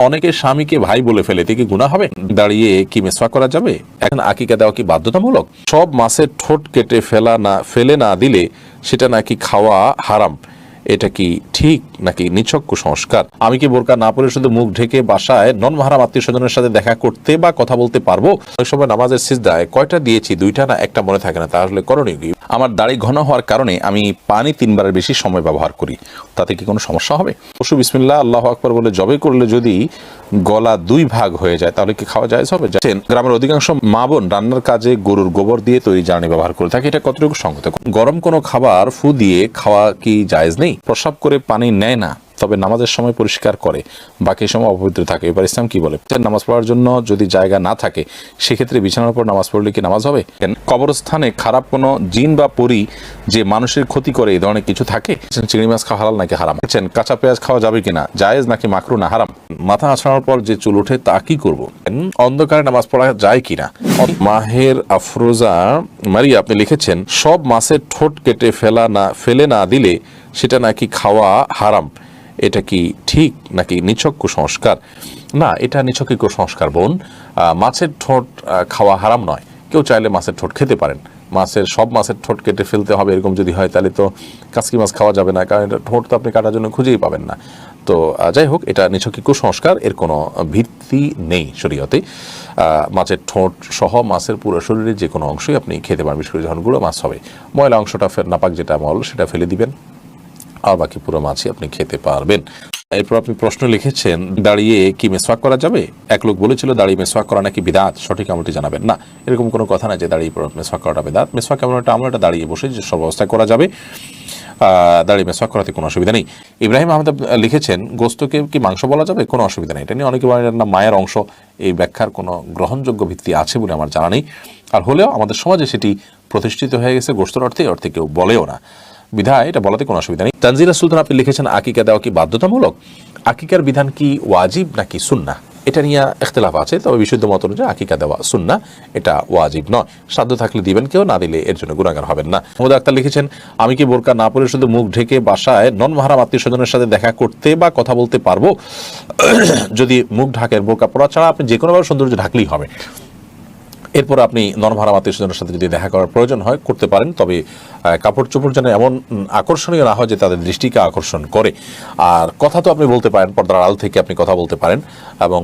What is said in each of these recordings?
অনেকে স্বামীকে ভাই বলে ফেলে, এতে কি গুনাহ হবে? দাঁড়িয়ে কি মিসওয়াক করা যাবে? এখন আকিকা দেওয়া কি বাধ্যতামূলক? সব মাছের ঠোঁট কেটে ফেলে না দিলে সেটা নাকি খাওয়া হারাম, এটা কি ঠিক নাকি নিছক কুসংস্কার? আমি কি বোরকা না পরে শুধু মুখ ঢেকে বাসায় নন মাহরাম আত্মীয় স্বজনের সাথে দেখা করতে বা কথা বলতে পারবো? ওই সময় নামাজের সিজদায় কয়টা দিয়েছি, দুইটা না একটা মনে থাকে না, তাহলে করণীয় কি? আমার দাড়ি ঘন হওয়ার কারণে আমি পানি 3 বারের বেশি সময় ব্যবহার করি, তাতে কি কোনো সমস্যা হবে? পশু বিসমিল্লাহ আল্লাহু আকবার বলে জবে করলে যদি গলা 2 ভাগ হয়ে যায় তাহলে কি খাওয়া জায়েজ হবে? গ্রামের অধিকাংশ মা বোন রান্নার কাজে গরুর গোবর দিয়ে তৈরি জ্বালানি ব্যবহার করে থাকে, এটা কতটুকু সঙ্গত? গরম কোনো খাবার ফু দিয়ে খাওয়া কি জায়েজ নেই? প্রস্রাব করে পানি নেয় না, তবে নামাজের সময় পরিষ্কার করে, বাকি সময় অপবিত্র থাকে, এবার ইসলাম কি বলে? নামাজ পড়ার জন্য যদি জায়গা না থাকে সেক্ষেত্রে বিছানার উপর নামাজ পড়লে কি নামাজ হবে? কবরস্থানে খারাপ কোনো জিন বা পরি যে মানুষের ক্ষতি করে এই ধরনের কিছু থাকে? চিংড়ি মাছ খাওয়া হালাল নাকি হারাম? কাঁচা পেঁয়াজ খাওয়া যাবে কিনা, জায়েজ নাকি মাকরু না হারাম? মাথা আছড়ানোর পর যে চুল ওঠে তা কি করব? অন্ধকারে নামাজ পড়া যায় কিনা? মাহের আফরোজা মারিয়া আপনি লিখেছেন, সব মাছের ঠোঁট কেটে ফেলে না দিলে সেটা নাকি খাওয়া হারাম, এটা কি ঠিক নাকি নিছক কুসংস্কার? না, এটা নিছকই কুসংস্কার বোন। মাছের ঠোঁট খাওয়া হারাম নয়, কেউ চাইলে মাছের ঠোঁট খেতে পারেন। সব মাছের ঠোঁট কেটে ফেলতে হবে এরকম যদি হয় তাহলে তো কাসকি মাছ খাওয়া যাবে না, কারণ এটা ঠোঁট তো আপনি কাটার জন্য খুঁজেই পাবেন না। তো যাই হোক, এটা নিছকই কুসংস্কার, এর কোনো ভিত্তি নেই শরীয়তে। মাছের ঠোঁট সহ মাছের পুরো শরীরের যে কোনো অংশই আপনি খেতে পারেন, বিশেষ করে যখন গুঁড়ো মাছ হবে। ময়লা অংশটা নাপাক যেটা মল সেটা ফেলে দিবেন, আর বাকি পুরো মাছই আপনি খেতে পারবেন। এরপর আপনি প্রশ্ন লিখেছেন, দাঁড়িয়ে কি মিসওয়াক করা যাবে? এক লোক বলেছিল দাঁড়িয়ে মিসওয়াক করা নাকি বিদআত, সঠিক আমলটি জানাবেন। না, এরকম কোনো কথা না যে দাঁড়িয়ে মিসওয়াক করাটা বিদআত। মিসওয়াক এমন একটা আমল, এটা দাঁড়িয়ে বসে যে সব অবস্থায় করা যাবে, দাঁড়িয়ে মিসওয়াক করাতে কোনো অসুবিধা নেই। ইব্রাহিম আহমেদ লিখেছেন, গোস্তকে কি মাংস বলা যাবে? কোনো অসুবিধা নেই। এটা নিয়ে অনেকে বলেন না মায়ের অংশ, এই ব্যাখ্যার কোনো গ্রহণযোগ্য ভিত্তি আছে বলে আমার জানা নেই। আর হলেও আমাদের সমাজে সেটি প্রতিষ্ঠিত হয়ে গেছে গোস্তর অর্থে কেউ বলেও না, বিধায় এটা বলাতে কোনো অসুবিধা নেই। তানজিলা সুলতান আপনি লিখেছেন, আকিকা দেওয়া কি বাধ্যতামূলক? আকিকার বিধান কি ওয়াজিব নাকি সুন্নাহ? এটা নিয়ে ইখতিলাফ আছে, তবে বিশুদ্ধ মত অনুযায়ী আকিকা দেওয়া সুন্নাহ, এটা ওয়াজিব নয়। সাধ্য থাকলে দিবেন, কেউ না দিলে এর জন্য গুনাহগার হবেন না। মোহাম্মদ আক্তার লিখেছেন, আমি কি বোরকা না পরে শুধু মুখ ঢেকে বাসায় নন মাহরাম আত্মীয় স্বজনের সাথে দেখা করতে বা কথা বলতে পারবো? যদি মুখ ঢাকের, বোরকা পরা ছাড়া আপনি যে কোনোভাবে সৌন্দর্য ঢাকলেই হবে। এরপর আপনি নন মাহরাম আত্মীয় স্বজনের সাথে যদি দেখা করার প্রয়োজন হয় করতে পারেন, তবে কাপড় চোপড় যেন এমন আকর্ষণীয় না হয় যে তাদের দৃষ্টিকে আকর্ষণ করে। আর কথা তো আপনি বলতে পারেন, পর্দার আড়াল থেকে আপনি কথা বলতে পারেন এবং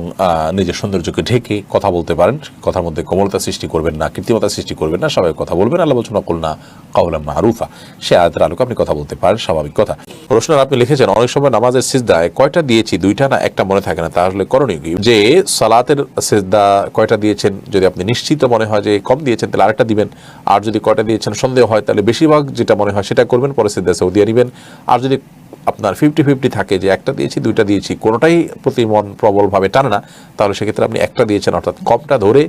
নিজের সৌন্দর্যকে ঢেকে কথা বলতে পারেন। কথার মধ্যে কোমলতা সৃষ্টি করবেন না, কৃত্রিমতা সৃষ্টি করবেন না, স্বাভাবিক কথা বলবেন। আল্লাহ বলছেন অকুলনা কাওলাম মারুফা, সে আয়াতের আলোকে আপনি কথা বলতে পারেন, স্বাভাবিক কথা। প্রশ্ন আপনি লিখেছেন, অনেক সময় নামাজের সিজদায় কয়টা দিয়েছি, দুইটা না একটা মনে থাকে না, তাহলে করণীয় কি? যে সালাতের সিজদা কয়টা দিয়েছেন, যদি আপনি নিশ্চিত মনে হয় যে কম দিয়েছেন তাহলে আরেকটা দিবেন, আর যদি কয়টা দিয়েছেন সন্দেহ হয় তাহলে বেশিরভাগ যেটা মনে হয় সেটা করবেন, পরে সিজদা সাউদিয়া নেবেন। আর যদি আপনার 50-50 থাকে যে একটা দিয়েছি দুইটা দিয়েছি, কোনোটাই প্রতি মন প্রবলভাবে টানে না, তাহলে সেক্ষেত্রে আপনি একটা দিয়েছেন অর্থাৎ কমটা ধরে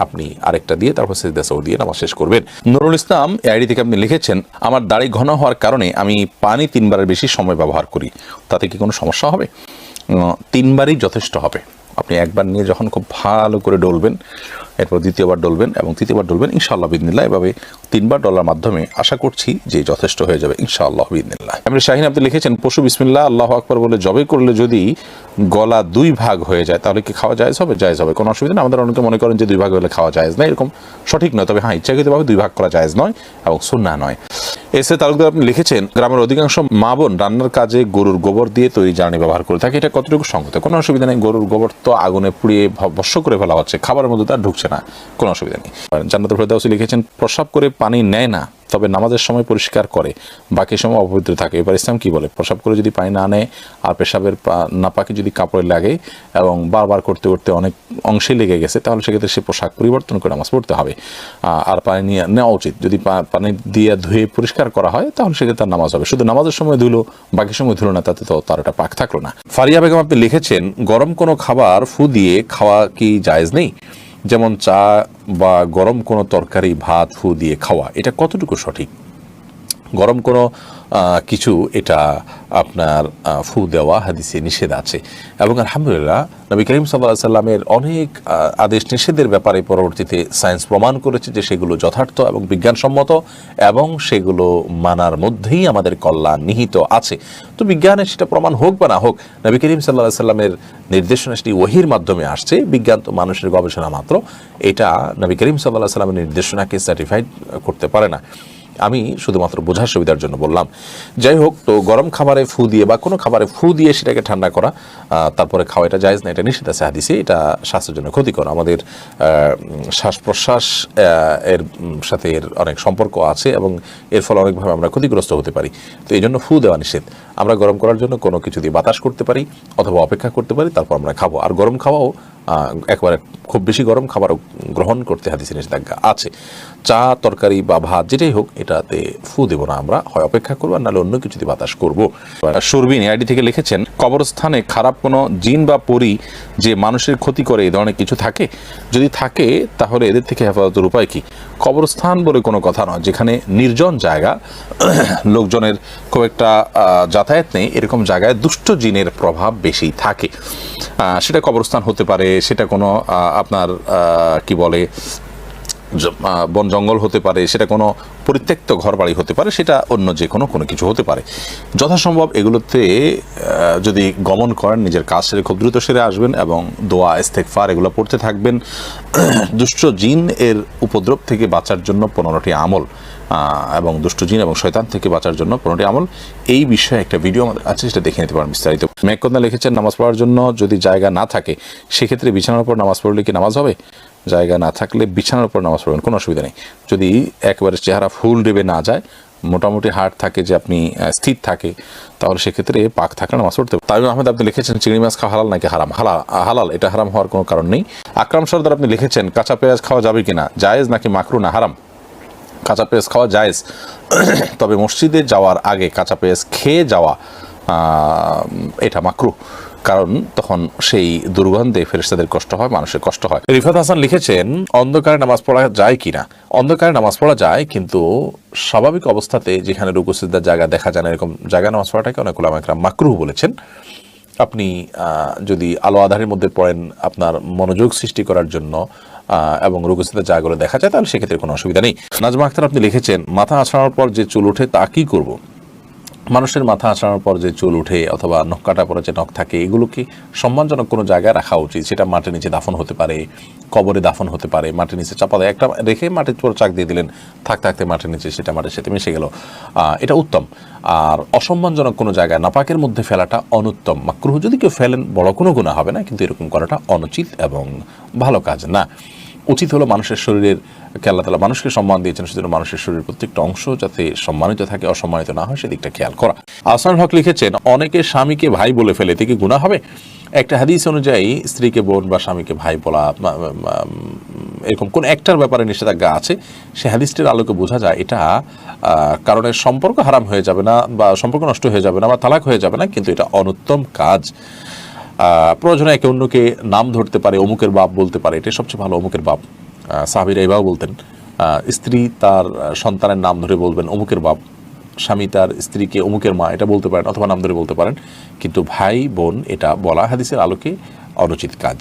আপনি আরেকটা দিয়ে তারপর সিজদা সাউদিয়া নামাজ শেষ করবেন। নুরুল ইসলাম আইডি থেকে আপনি লিখেছেন, আমার দাড়ি ঘন হওয়ার কারণে আমি পানি 3 বারের বেশি সময় ব্যবহার করি, তাতে কি কোনো সমস্যা হবে? 3 বারই যথেষ্ট হবে। আপনি একবার নিয়ে যখন খুব ভালো করে ডলবেন, এরপর দ্বিতীয়বার ডলবেন এবং তৃতীয়বার ডলবেন, ইনশাআল্লাহ বিদিনিল্লাহ। এভাবে 3 বার ডলার মাধ্যমে আশা করছি যে যথেষ্ট হয়ে যাবে ইনশাআল্লাহ বিদিনিল্লাহ। আপনি শাহিন আপনি লিখেছেন, পশু বিসমিল্লাহ আল্লাহু আকবার বলে জবে করলে যদি গলা 2 ভাগ হয়ে যায় তাহলে কি খাওয়া জায়েজ হবে? জায়েজ হবে, কোনো অসুবিধা নেই। আমাদের অনেকে মনে করেন যে 2 ভাগ হলে খাওয়া জায়েজ নয়, এরকম সঠিক নয়। তবে হ্যাঁ, ইচ্ছাকৃতভাবে 2 ভাগ করা জায়েজ নয় এবং সুন্নাহ নয়। এসে তালুকদার আপনি লিখেছেন, গ্রামের অধিকাংশ মা বোন রান্নার কাজে গরুর গোবর দিয়ে তৈরি জ্বালানি ব্যবহার করে থাকে, এটা কতটুকু সঙ্গত? কোনো অসুবিধা নেই। গরুর গোবর তো আগুনে পুড়িয়ে ভস্ম করে ফেলা হচ্ছে, খাবারের মধ্যে তার ঢুকছে না, কোনো অসুবিধা নেই। জান্নাতুল ফেরদাউসী লিখেছেন, প্রস্রাব করে পানি নেয় না, তবে নামাজের সময় পরিষ্কার করে, বাকি সময় অপবিত্র থাকে, এবার ইসলাম কি বলে? প্রস্রাব করে যদি পানি না নেয় আর পেশাবের নাপাকি যদি কাপড়ে লাগে এবং বারবার করতে করতে অনেক অংশে লেগে গেছে, তাহলে সেক্ষেত্রে সে পোশাক পরিবর্তন করে নামাজ পড়তে হবে। আর পানি নিয়ে নেওয়া উচিত। যদি পানি দিয়ে ধুয়ে পরিষ্কার করা হয় তাহলে সেক্ষেত্রে তার নামাজ হবে। শুধু নামাজের সময় ধুলো, বাকি সময় ধুলো না, তাতে তো তার একটা পাক থাকলো না। ফারিয়া বেগম আপনি লিখেছেন, গরম কোনো খাবার ফু দিয়ে খাওয়া কি জায়েজ নেই? যেমন চা বা গরম কোনো তরকারি ভাত ফু দিয়ে খাওয়া, এটা কতটুকু সঠিক? গরম কোনো কিছু এটা আপনার ফু দেওয়া হাদিসে নিষেধ আছে। এবং আলহামদুলিল্লাহ নবী করিম সাল্লাল্লাহু আলাইহি সাল্লামের অনেক আদেশ নিষেধের ব্যাপারে পরবর্তীতে সায়েন্স প্রমাণ করেছে যে সেগুলো যথার্থ এবং বিজ্ঞানসম্মত, এবং সেগুলো মানার মধ্যেই আমাদের কল্যাণ নিহিত আছে। তো বিজ্ঞানের সেটা প্রমাণ হোক বা না হোক, নবী করিম সাল্লাল্লাহু আলাইহি সাল্লামের নির্দেশনা সেটি ওহীর মাধ্যমে আসছে। বিজ্ঞান তো মানুষের গবেষণা মাত্র, এটা নবী করিম সাল্লাল্লাহু আলাইহি সাল্লামের নির্দেশনাকে সার্টিফাইড করতে পারে না। আমি শুধুমাত্র বোঝার সুবিধার জন্য বললাম। যাই হোক, তো গরম খাবারে ফু দিয়ে বা কোনো খাবারে ফু দিয়ে সেটাকে ঠান্ডা করা তারপরে খাওয়া, এটা জায়েজ না, এটা নিষেধ আছে হাদিসে। এটা স্বাস্থ্যের জন্য ক্ষতিকর। আমাদের শ্বাস প্রশ্বাস এর সাথে এর অনেক সম্পর্ক আছে এবং এর ফলে অনেকভাবে আমরা ক্ষতিগ্রস্ত হতে পারি। তো এই জন্য ফু দেওয়া নিষেধ। আমরা গরম করার জন্য কোনো কিছু দিয়ে বাতাস করতে পারি অথবা অপেক্ষা করতে পারি, তারপর আমরা খাবো। আর গরম খাওয়াও একবারে খুব বেশি গরম খাবার গ্রহণ করতে হাদিসে নিষেধাজ্ঞা আছে। চা, তরকারি বা ভাত যেটাই হোক, এটাতে ফু দেব না আমরা, হয় অপেক্ষা করবো, নাহলে অন্য কিছু দিয়ে বাতাস করবো। সুরবিন আইডি থেকে লিখেছেন, কবরস্থানে খারাপ কোনো জিন বা পরী যে মানুষের ক্ষতি করে এই ধরনের কিছু থাকে? যদি থাকে তাহলে এদের থেকে হেফাজতের উপায় কি? কবরস্থান বলে কোনো কথা নয়, যেখানে নির্জন জায়গা, লোকজনের খুব একটা যাতায়াত নেই, এরকম জায়গায় দুষ্ট জিনের প্রভাব বেশি থাকে। সেটা কবরস্থান হতে পারে, সেটা কোনো আপনার কি বলে বন জঙ্গল হতে পারে, সেটা কোনো পরিত্যক্ত ঘর বাড়ি হতে পারে, সেটা অন্য যে কোনো কিছু হতে পারে। যথাসম্ভব এগুলোতে যদি গমন করেন, নিজের কাজ সেরে খুব দ্রুত সেরে আসবেন এবং দোয়া, ইস্তেগফার এগুলো পড়তে থাকবেন। দুষ্ট জিন এর উপদ্রব থেকে বাঁচার জন্য 15টি আমল, এবং দুষ্ট জিন এবং শয়তান থেকে বাঁচার জন্য 15টি আমল, এই বিষয়ে একটা ভিডিও আমাদের আছে, সেটা দেখে নিতে পারেন বিস্তারিত। মেঘকন্যা লিখেছেন, নামাজ পড়ার জন্য যদি জায়গা না থাকে সেক্ষেত্রে বিছানার উপর নামাজ পড়লে কি নামাজ হবে? জায়গা না থাকলে বিছানার উপর নামাজ পড়বেন, কোনো অসুবিধা নেই। যদি একেবারে চেহারা ফুল ডেবে না যায়, মোটামুটি হার্ট থাকে, যে আপনি স্থির থাকে, তাহলে সেক্ষেত্রে পাক থাকলে নামাজ পড়তে। তামিম আহমেদ আপনি লিখেছেন, চিংড়ি মাছ খাওয়া হালাল নাকি হারাম? হালাল, এটা হারাম হওয়ার কোনো কারণ নেই। আকরাম সর্দার আপনি লিখেছেন, কাঁচা পেঁয়াজ খাওয়া যাবে কিনা, জায়েজ নাকি মাকরু না হারাম? কাঁচা পেঁয়াজ খাওয়া জায়েজ, তবে মসজিদে যাওয়ার আগে কাঁচা পেঁয়াজ খেয়ে যাওয়া এটা মাকরু, কারণ তখন সেই দুর্গন্ধে ফেরেশতাদের কষ্ট হয়, মানুষের কষ্ট হয়। রিফাত হাসান লিখেছেন, অন্ধকারে নামাজ পড়া যায় কিনা? অন্ধকারে নামাজ পড়া যায়, কিন্তু স্বাভাবিক অবস্থাতে যেখানে রুকু সিজদার জায়গা দেখা যায় না, এরকম জায়গায় নামাজ পড়াটাকে অনেক উলামা ইকরাম মাকরুহ বলেছেন। আপনি যদি আলো আধারের মধ্যে পড়েন আপনার মনোযোগ সৃষ্টি করার জন্য এবং রুকু সিজদার জায়গাগুলো দেখা যায়, তাহলে সেক্ষেত্রে কোনো অসুবিধা নেই। নাজমা আক্তার আপনি লিখেছেন, মাথা আঁচড়ানোর পর যে চুল ওঠে তা কি করব? মানুষের মাথা আঁচড়ানোর পর যে চুল উঠে অথবা নখ কাটা পরে যে নখ থাকে, এগুলো কি সম্মানজনক কোনো জায়গায় রাখা উচিত। সেটা মাটির নিচে দাফন হতে পারে, কবরে দাফন হতে পারে, মাটির নিচে চাপা দেয়, একটা রেখে মাটির উপর চাক দিয়ে দিলেন, থাকতে মাটির নিচে সেটা মাটির সাথে মিশে গেল, এটা উত্তম। আর অসম্মানজনক কোনো জায়গায় নাপাকের মধ্যে ফেলাটা অনুত্তম, মাকরুহ। যদি কেউ ফেলেন বড় কোনো গুনাহ হবে না, কিন্তু এরকম করাটা অনুচিত এবং ভালো কাজ না। উচিত হলো মানুষের শরীরের আল্লাহ তাআলা মানুষকে সম্মান দিয়েছেন, সেজন্য মানুষের শরীরের প্রত্যেকটা অংশ যাতে সম্মানিত থাকে, অসম্মানিত না হয়, সেদিকটা খেয়াল করা। আহসানুল হক লিখেছেন, অনেকে স্বামীকে ভাই বলে ফেলে, এতে কি গুনাহ হবে? একটা হাদিস অনুযায়ী স্ত্রীকে বোন বা স্বামীকে ভাই বলা, এরকম কোন একটার ব্যাপারে নিষেধাজ্ঞা আছে। সে হাদিসটির আলোকে বোঝা যায় এটা কারণে সম্পর্ক হারাম হয়ে যাবে না, বা সম্পর্ক নষ্ট হয়ে যাবে না, বা তালাক হয়ে যাবে না, কিন্তু এটা অনুত্তম কাজ। প্রয়োজনে একে অন্যকে নাম ধরতে পারে, অমুকের বাপ বলতে পারে, এটা সবচেয়ে ভালো, অমুকের বাপ। সাহাবীরা এভাবে বলতেন, স্ত্রী তার সন্তানের নাম ধরে বলবেন অমুকের বাপ, স্বামী তার স্ত্রীকে অমুকের মা, এটা বলতে পারেন, অথবা নাম ধরে বলতে পারেন, কিন্তু ভাই বোন এটা বলা হাদিসের আলোকে অনুচিত কাজ।